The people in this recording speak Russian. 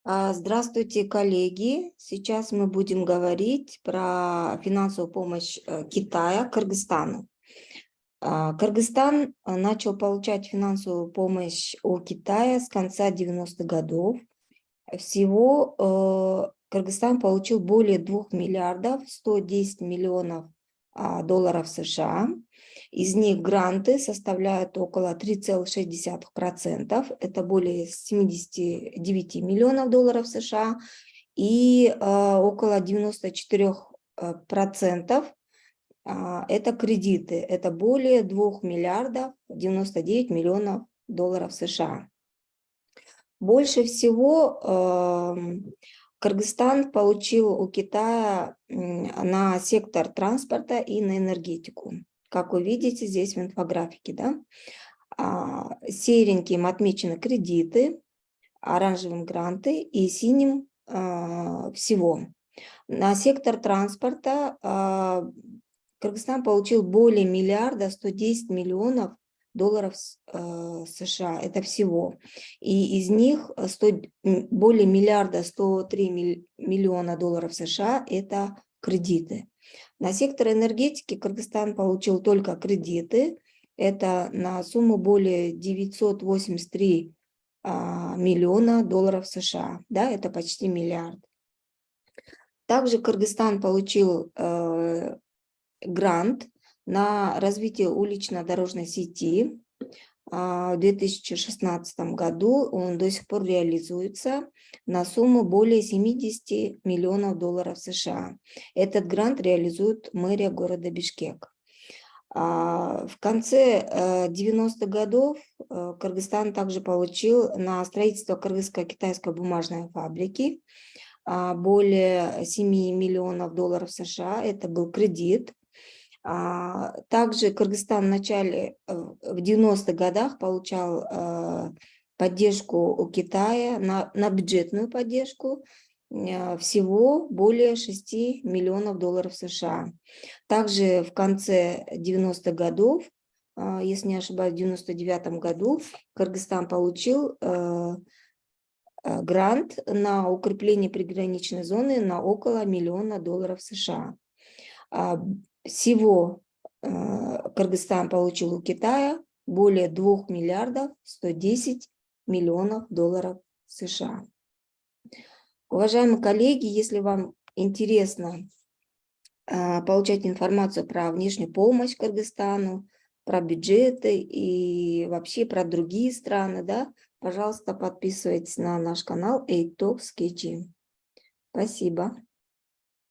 Здравствуйте, коллеги! Сейчас мы будем говорить про финансовую помощь Китая Кыргызстану. Кыргызстан начал получать финансовую помощь у Китая с конца 90-х годов. Всего Кыргызстан получил более 2 миллиардов 110 миллионов долларов США. Из них гранты составляют около 3,6%, это более 79 миллионов долларов США, и около 94% это кредиты, это более 2 миллиардов 99 миллионов долларов США. Больше всего Кыргызстан получил у Китая на сектор транспорта и на энергетику. Как вы видите здесь в инфографике, да? Сереньким отмечены кредиты, оранжевым гранты и синим всего. На сектор транспорта Кыргызстан получил более миллиарда 110 миллионов долларов США, это всего. И из них более миллиарда 103 миллиона долларов США это кредиты. На сектор энергетики Кыргызстан получил только кредиты, это на сумму более 983 миллиона долларов США, да, это почти миллиард. Также Кыргызстан получил грант на развитие улично-дорожной сети в 2016 году. Он до сих пор реализуется на сумму более 70 миллионов долларов США. Этот грант реализует мэрия города Бишкек. В конце 90-х годов Кыргызстан также получил на строительство кыргызско-китайской бумажной фабрики более 7 миллионов долларов США. Это был кредит. Также Кыргызстан в начале, в 90-х годах получал поддержку у Китая, на бюджетную поддержку, всего более 6 миллионов долларов США. Также в конце 90-х годов, если не ошибаюсь, в 99-м году Кыргызстан получил грант на укрепление приграничной зоны на около миллиона долларов США. Всего Кыргызстан получил у Китая более 2 миллиардов 110 миллионов долларов США. Уважаемые коллеги, если вам интересно получать информацию про внешнюю помощь Кыргызстану, про бюджеты и вообще про другие страны, да, пожалуйста, подписывайтесь на наш канал AidTalks KG. Спасибо.